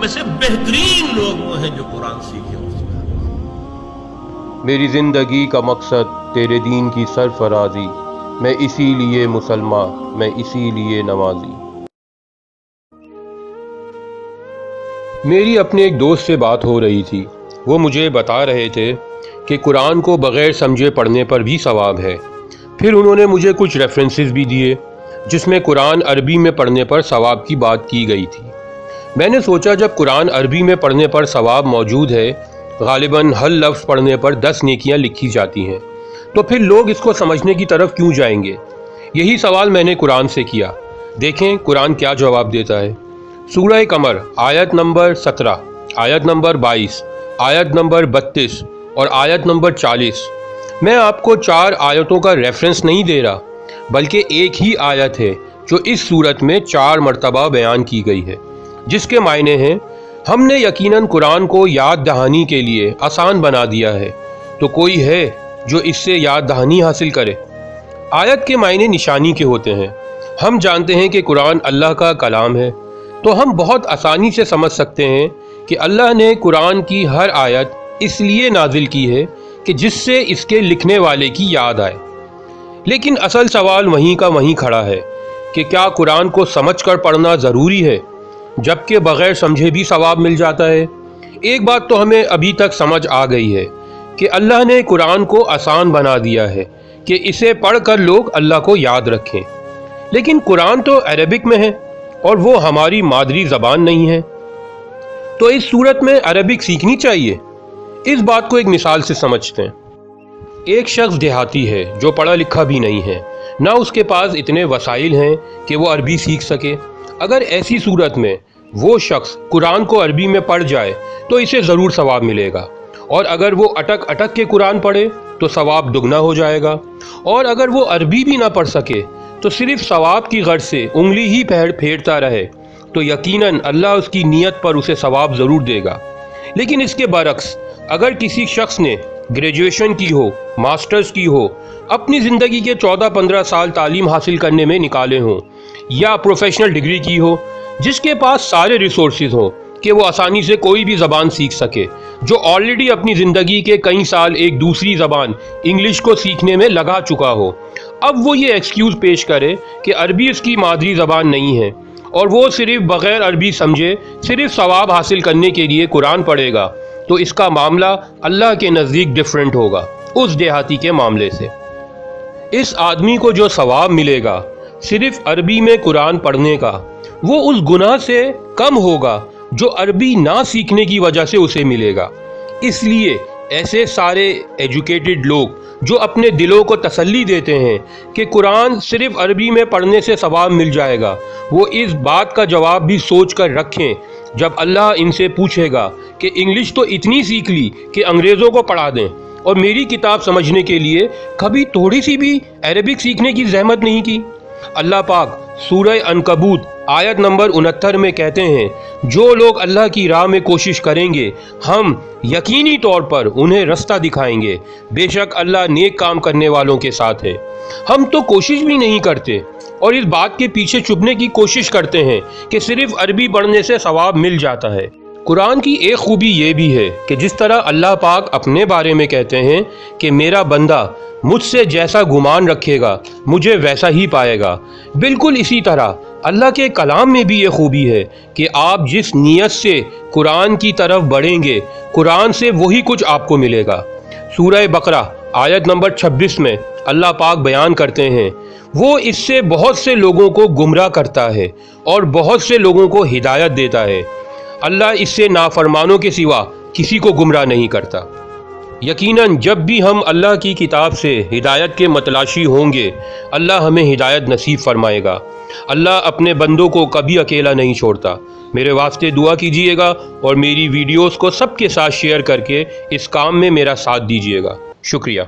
میں سے بہترین لوگ وہ ہیں جو قرآن سیکھے اور سکھائے۔ میری زندگی کا مقصد تیرے دین کی سرفرازی، میں اسی لیے مسلمان، میں اسی لیے نمازی۔ میری اپنے ایک دوست سے بات ہو رہی تھی، وہ مجھے بتا رہے تھے کہ قرآن کو بغیر سمجھے پڑھنے پر بھی ثواب ہے۔ پھر انہوں نے مجھے کچھ ریفرنسز بھی دیے جس میں قرآن عربی میں پڑھنے پر ثواب کی بات کی گئی تھی۔ میں نے سوچا جب قرآن عربی میں پڑھنے پر ثواب موجود ہے، غالباً ہر لفظ پڑھنے پر 10 نیکیاں لکھی جاتی ہیں، تو پھر لوگ اس کو سمجھنے کی طرف کیوں جائیں گے؟ یہی سوال میں نے قرآن سے کیا۔ دیکھیں قرآن کیا جواب دیتا ہے۔ سورہ قمر آیت نمبر 17، آیت نمبر 22، آیت نمبر 32 اور آیت نمبر 40۔ میں آپ کو 4 آیتوں کا ریفرنس نہیں دے رہا، بلکہ ایک ہی آیت ہے جو اس صورت میں 4 مرتبہ بیان کی گئی ہے، جس کے معنی ہیں ہم نے یقیناً قرآن کو یاد دہانی کے لیے آسان بنا دیا ہے، تو کوئی ہے جو اس سے یاد دہانی حاصل کرے۔ آیت کے معنی نشانی کے ہوتے ہیں۔ ہم جانتے ہیں کہ قرآن اللہ کا کلام ہے، تو ہم بہت آسانی سے سمجھ سکتے ہیں کہ اللہ نے قرآن کی ہر آیت اس لیے نازل کی ہے کہ جس سے اس کے لکھنے والے کی یاد آئے۔ لیکن اصل سوال وہیں کا وہیں کھڑا ہے کہ کیا قرآن کو سمجھ کر پڑھنا ضروری ہے، جبکہ بغیر سمجھے بھی ثواب مل جاتا ہے؟ ایک بات تو ہمیں ابھی تک سمجھ آ گئی ہے کہ اللہ نے قرآن کو آسان بنا دیا ہے کہ اسے پڑھ کر لوگ اللہ کو یاد رکھیں، لیکن قرآن تو عربک میں ہے اور وہ ہماری مادری زبان نہیں ہے، تو اس صورت میں عربک سیکھنی چاہیے۔ اس بات کو ایک مثال سے سمجھتے ہیں۔ ایک شخص دیہاتی ہے جو پڑھا لکھا بھی نہیں ہے، نہ اس کے پاس اتنے وسائل ہیں کہ وہ عربی سیکھ سکے۔ اگر ایسی صورت میں وہ شخص قرآن کو عربی میں پڑھ جائے تو اسے ضرور ثواب ملے گا، اور اگر وہ اٹک اٹک کے قرآن پڑھے تو ثواب دگنا ہو جائے گا، اور اگر وہ عربی بھی نہ پڑھ سکے تو صرف ثواب کی غرض سے انگلی ہی پھیرتا رہے تو یقیناً اللہ اس کی نیت پر اسے ثواب ضرور دے گا۔ لیکن اس کے برعکس اگر کسی شخص نے گریجویشن کی ہو، ماسٹرز کی ہو، اپنی زندگی کے 14-15 سال تعلیم حاصل کرنے میں نکالے ہوں، یا پروفیشنل ڈگری کی ہو، جس کے پاس سارے ریسورسز ہوں کہ وہ آسانی سے کوئی بھی زبان سیکھ سکے، جو آلریڈی اپنی زندگی کے کئی سال ایک دوسری زبان انگلش کو سیکھنے میں لگا چکا ہو، اب وہ یہ ایکسکیوز پیش کرے کہ عربی اس کی مادری زبان نہیں ہے اور وہ صرف بغیر عربی سمجھے صرف ثواب حاصل کرنے کے لیے قرآن پڑھے گا، تو اس کا معاملہ اللہ کے نزدیک ڈیفرنٹ ہوگا اس دیہاتی کے معاملے سے۔ اس آدمی کو جو ثواب ملے گا صرف عربی میں قرآن پڑھنے کا، وہ اس گناہ سے کم ہوگا جو عربی نہ سیکھنے کی وجہ سے اسے ملے گا۔ اس لیے ایسے سارے ایجوکیٹڈ لوگ جو اپنے دلوں کو تسلی دیتے ہیں کہ قرآن صرف عربی میں پڑھنے سے ثواب مل جائے گا، وہ اس بات کا جواب بھی سوچ کر رکھیں جب اللہ ان سے پوچھے گا کہ انگلش تو اتنی سیکھ لی کہ انگریزوں کو پڑھا دیں، اور میری کتاب سمجھنے کے لیے کبھی تھوڑی سی بھی عربک سیکھنے کی زحمت نہیں کی۔ اللہ پاک سورہ عنکبوت آیت نمبر 69 میں کہتے ہیں، جو لوگ اللہ کی راہ میں کوشش کریں گے ہم یقینی طور پر انہیں رستہ دکھائیں گے، بے شک اللہ نیک کام کرنے والوں کے ساتھ ہے۔ ہم تو کوشش بھی نہیں کرتے اور اس بات کے پیچھے چھپنے کی کوشش کرتے ہیں کہ صرف عربی پڑھنے سے ثواب مل جاتا ہے۔ قرآن کی ایک خوبی یہ بھی ہے کہ جس طرح اللہ پاک اپنے بارے میں کہتے ہیں کہ میرا بندہ مجھ سے جیسا گمان رکھے گا مجھے ویسا ہی پائے گا، بالکل اسی طرح اللہ کے کلام میں بھی یہ خوبی ہے کہ آپ جس نیت سے قرآن کی طرف بڑھیں گے قرآن سے وہی کچھ آپ کو ملے گا۔ سورہ بقرہ آیت نمبر 26 میں اللہ پاک بیان کرتے ہیں، وہ اس سے بہت سے لوگوں کو گمراہ کرتا ہے اور بہت سے لوگوں کو ہدایت دیتا ہے، اللہ اس سے نافرمانوں کے سوا کسی کو گمراہ نہیں کرتا۔ یقیناً جب بھی ہم اللہ کی کتاب سے ہدایت کے متلاشی ہوں گے اللہ ہمیں ہدایت نصیب فرمائے گا۔ اللہ اپنے بندوں کو کبھی اکیلا نہیں چھوڑتا۔ میرے واسطے دعا کیجیے گا اور میری ویڈیوز کو سب کے ساتھ شیئر کر کے اس کام میں میرا ساتھ دیجیے گا۔ شکریہ۔